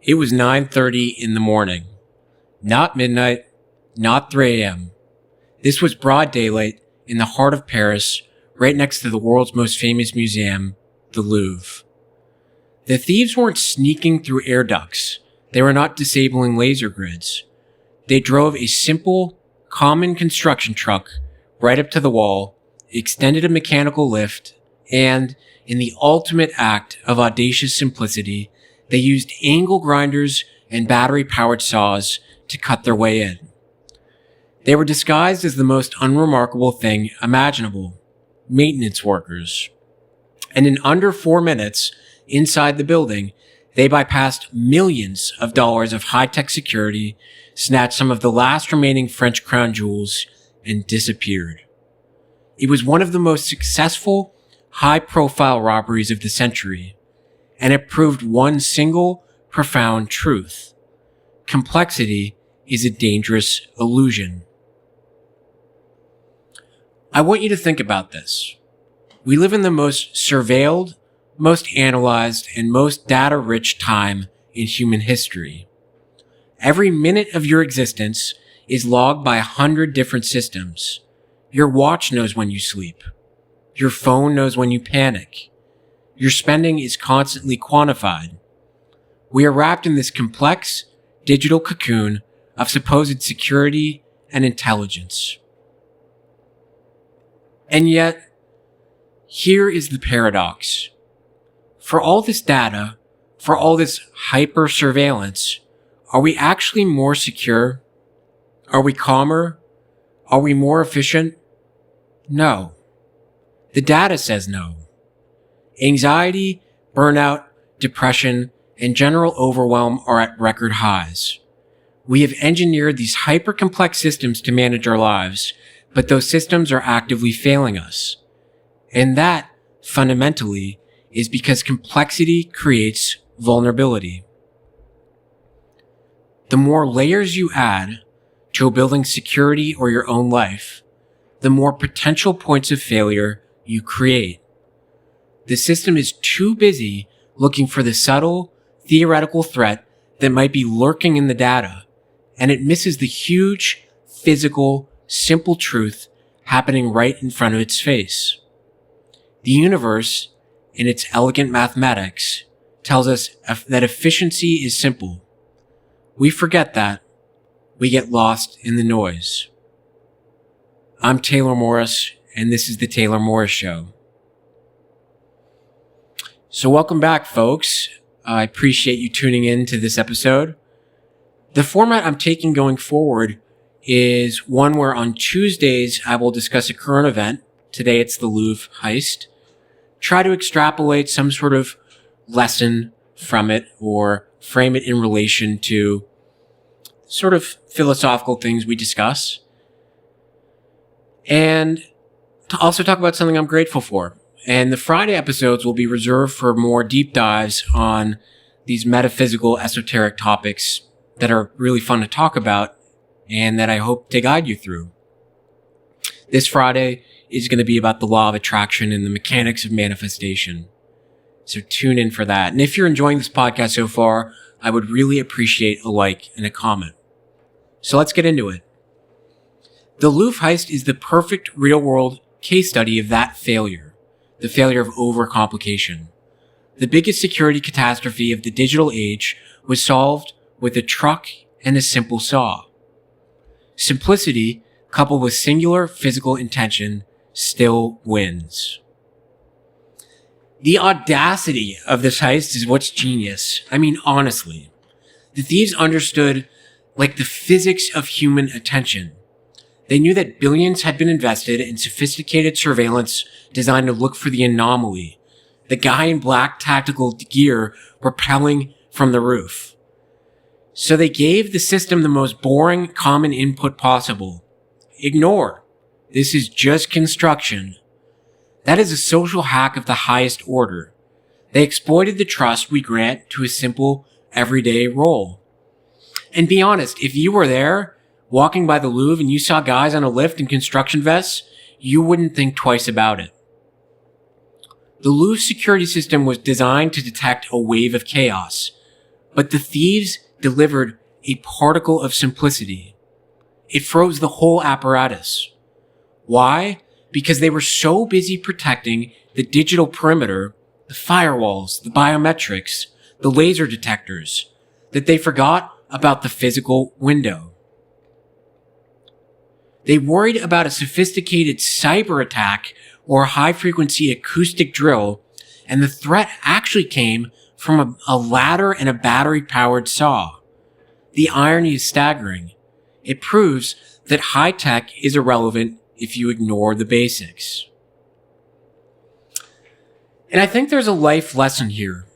It was 9:30 in the morning. Not midnight, not 3 a.m. This was broad daylight in the heart of Paris, right next to the world's most famous museum, the Louvre. The thieves weren't sneaking through air ducts. They were not disabling laser grids. They drove a simple, common construction truck right up to the wall, extended a mechanical lift, and, in the ultimate act of audacious simplicity, they used angle grinders and battery-powered saws to cut their way in. They were disguised as the most unremarkable thing imaginable: maintenance workers. And in under 4 minutes, inside the building, they bypassed millions of dollars of high-tech security, snatched some of the last remaining French crown jewels, and disappeared. It was one of the most successful, high-profile robberies of the century, and it proved one single, profound truth: complexity is a dangerous illusion. I want you to think about this. We live in the most surveilled, most analyzed, and most data-rich time in human history. Every minute of your existence is logged by 100 different systems. Your watch knows when you sleep. Your phone knows when you panic. Your spending is constantly quantified. We are wrapped in this complex, digital cocoon of supposed security and intelligence. And yet, here is the paradox. For all this data, for all this hyper-surveillance, are we actually more secure? Are we calmer? Are we more efficient? No. The data says no. Anxiety, burnout, depression, and general overwhelm are at record highs. We have engineered these hyper-complex systems to manage our lives, but those systems are actively failing us. And that, fundamentally, is because complexity creates vulnerability. The more layers you add to building security or your own life, the more potential points of failure you create. The system is too busy looking for the subtle, theoretical threat that might be lurking in the data, and it misses the huge, physical, simple truth happening right in front of its face. The universe, in its elegant mathematics, tells us that efficiency is simple. We forget that. We get lost in the noise. I'm Taylor Morris, and this is The Taylor Morris Show. So welcome back, folks. I appreciate you tuning in to this episode. The format I'm taking going forward is one where on Tuesdays I will discuss a current event. Today it's the Louvre Heist. Try to extrapolate some sort of lesson from it or frame it in relation to sort of philosophical things we discuss. And to also talk about something I'm grateful for. And the Friday episodes will be reserved for more deep dives on these metaphysical, esoteric topics that are really fun to talk about and that I hope to guide you through. This Friday is going to be about the law of attraction and the mechanics of manifestation. So tune in for that. And if you're enjoying this podcast so far, I would really appreciate a like and a comment. So let's get into it. The Louvre Heist is the perfect real-world case study of that failure, the failure of over-complication. The biggest security catastrophe of the digital age was solved with a truck and a simple saw. Simplicity, coupled with singular physical intention, still wins. The audacity of this heist is what's genius. I mean, honestly. The thieves understood, like, the physics of human attention. They knew that billions had been invested in sophisticated surveillance designed to look for the anomaly, the guy in black tactical gear rappelling from the roof. So they gave the system the most boring common input possible. Ignore. This is just construction. That is a social hack of the highest order. They exploited the trust we grant to a simple, everyday role. And be honest, if you were there, walking by the Louvre and you saw guys on a lift in construction vests, you wouldn't think twice about it. The Louvre security system was designed to detect a wave of chaos, But the thieves delivered a particle of simplicity. It froze the whole apparatus. Why? Because they were so busy protecting the digital perimeter, the firewalls, the biometrics, the laser detectors, that they forgot about the physical window. They worried about a sophisticated cyber attack or a high-frequency acoustic drill, and the threat actually came from a ladder and a battery-powered saw. The irony is staggering. It proves that high-tech is irrelevant if you ignore the basics. And I think there's a life lesson here.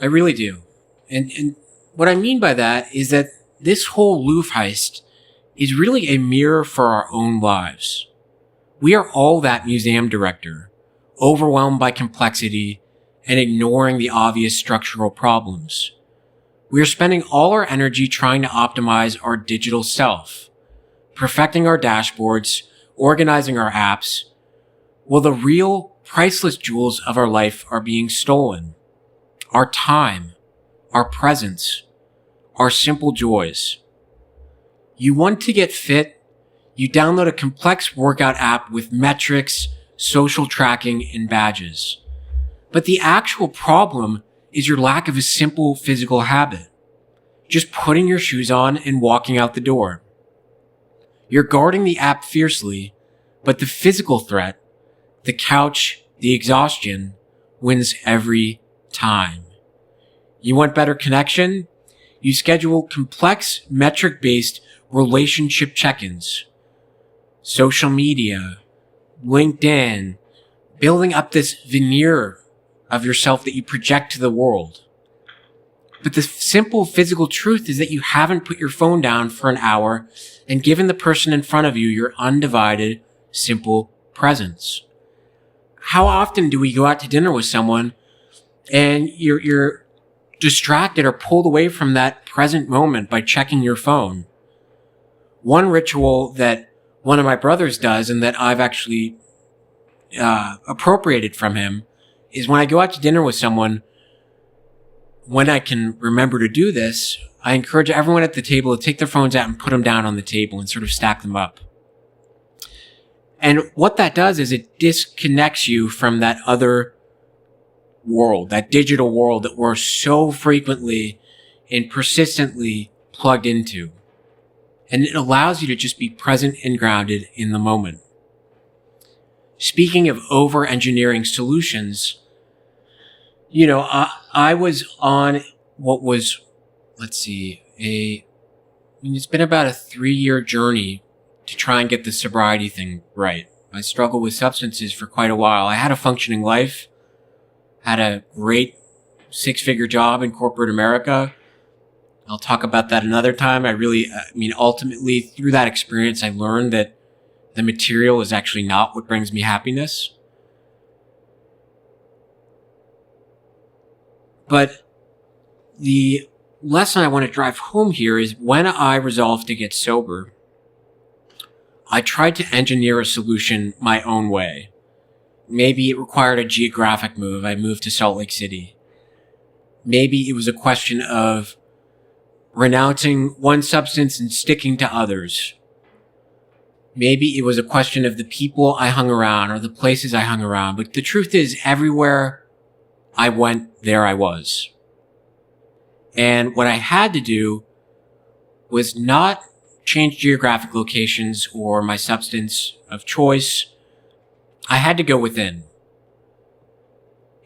I really do. And what I mean by that is that this whole Louvre heist is really a mirror for our own lives. We are all that museum director, overwhelmed by complexity and ignoring the obvious structural problems. We are spending all our energy trying to optimize our digital self, perfecting our dashboards, organizing our apps, while the real priceless jewels of our life are being stolen. Our time, our presence, our simple joys. You want to get fit? You download a complex workout app with metrics, social tracking, and badges. But the actual problem is your lack of a simple physical habit. Just putting your shoes on and walking out the door. You're guarding the app fiercely, but the physical threat, the couch, the exhaustion, wins every time. You want better connection? You schedule complex, metric-based relationship check-ins. Social media, LinkedIn, building up this veneer of yourself that you project to the world. But the simple physical truth is that you haven't put your phone down for an hour and given the person in front of you your undivided, simple presence. How often do we go out to dinner with someone and you're distracted or pulled away from that present moment by checking your phone? One ritual that one of my brothers does and that I've actually appropriated from him is when I go out to dinner with someone, when I can remember to do this, I encourage everyone at the table to take their phones out and put them down on the table and sort of stack them up. And what that does is it disconnects you from that other world, that digital world that we're so frequently and persistently plugged into. And it allows you to just be present and grounded in the moment. Speaking of over-engineering solutions, I was on what was, it's been about a 3-year journey to try and get the sobriety thing right. I struggled with substances for quite a while. I had a functioning life, had a great 6-figure job in corporate America. I'll talk about that another time. Ultimately, through that experience, I learned that the material is actually not what brings me happiness. But the lesson I want to drive home here is when I resolved to get sober, I tried to engineer a solution my own way. Maybe it required a geographic move. I moved to Salt Lake City. Maybe it was a question of renouncing one substance and sticking to others. Maybe it was a question of the people I hung around or the places I hung around. But the truth is, everywhere I went, there I was. And what I had to do was not change geographic locations or my substance of choice. I had to go within.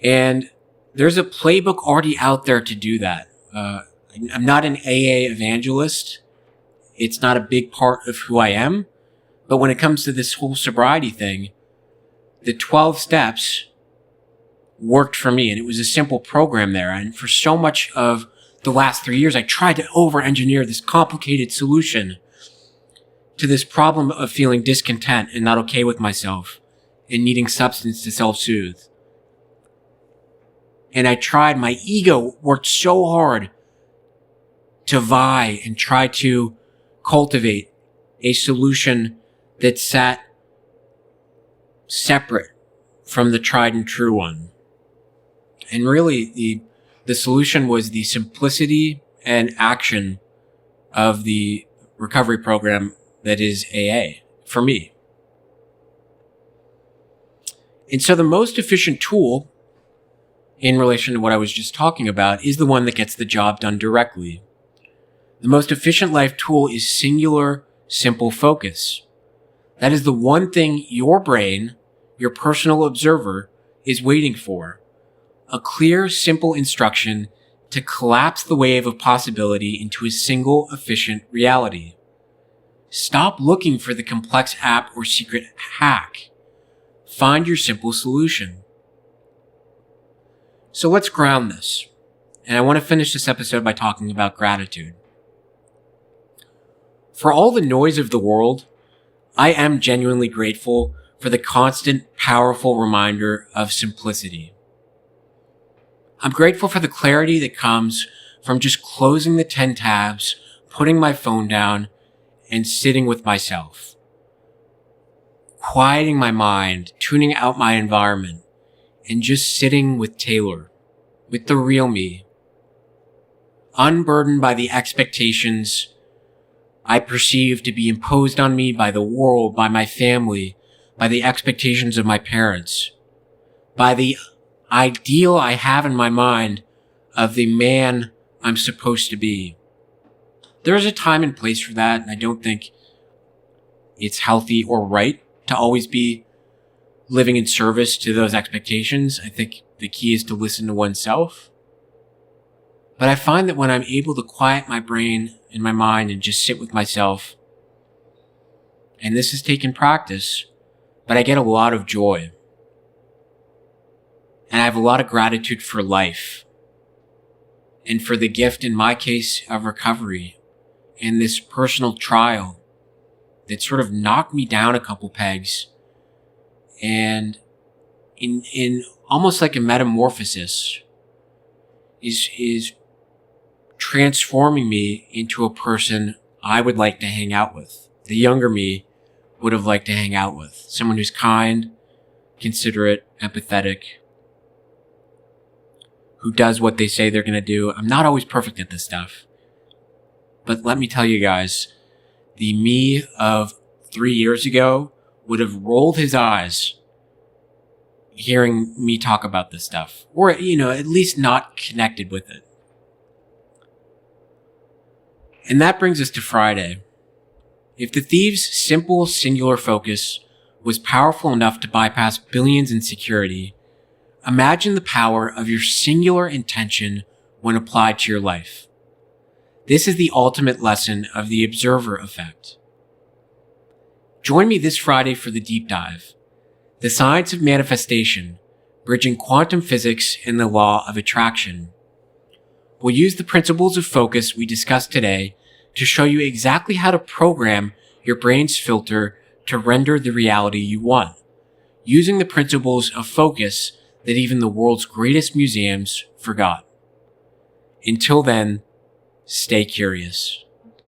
And there's a playbook already out there to do that. I'm not an AA evangelist. It's not a big part of who I am. But when it comes to this whole sobriety thing, the 12 steps worked for me. And it was a simple program there. And for so much of the last 3 years, I tried to over-engineer this complicated solution to this problem of feeling discontent and not okay with myself and needing substance to self-soothe. And I tried, my ego worked so hard to vie and try to cultivate a solution that sat separate from the tried and true one. And really, the solution was the simplicity and action of the recovery program that is AA for me. And so the most efficient tool in relation to what I was just talking about is the one that gets the job done directly. The most efficient life tool is singular, simple focus. That is the one thing your brain, your personal observer, is waiting for. A clear, simple instruction to collapse the wave of possibility into a single, efficient reality. Stop looking for the complex app or secret hack. Find your simple solution. So let's ground this. And I want to finish this episode by talking about gratitude. For all the noise of the world, I am genuinely grateful for the constant, powerful reminder of simplicity. I'm grateful for the clarity that comes from just closing the 10 tabs, putting my phone down, and sitting with myself. Quieting my mind, tuning out my environment, and just sitting with Taylor, with the real me. Unburdened by the expectations I perceive to be imposed on me by the world, by my family, by the expectations of my parents, by the ideal I have in my mind of the man I'm supposed to be. There is a time and place for that, and I don't think it's healthy or right to always be living in service to those expectations. I think the key is to listen to oneself. But I find that when I'm able to quiet my brain and my mind and just sit with myself, and this has taken practice, but I get a lot of joy. And I have a lot of gratitude for life and for the gift, in my case, of recovery and this personal trial that sort of knocked me down a couple pegs, and in almost like a metamorphosis is transforming me into a person I would like to hang out with. The younger me would have liked to hang out with. Someone who's kind, considerate, empathetic, who does what they say they're going to do. I'm not always perfect at this stuff. But let me tell you guys, the me of 3 years ago would have rolled his eyes hearing me talk about this stuff. Or, at least not connected with it. And that brings us to Friday. If the thieves' simple, singular focus was powerful enough to bypass billions in security, imagine the power of your singular intention when applied to your life. This is the ultimate lesson of the observer effect. Join me this Friday for the deep dive. The science of manifestation, bridging quantum physics and the law of attraction. We'll use the principles of focus we discussed today to show you exactly how to program your brain's filter to render the reality you want, using the principles of focus that even the world's greatest museums forgot. Until then, stay curious.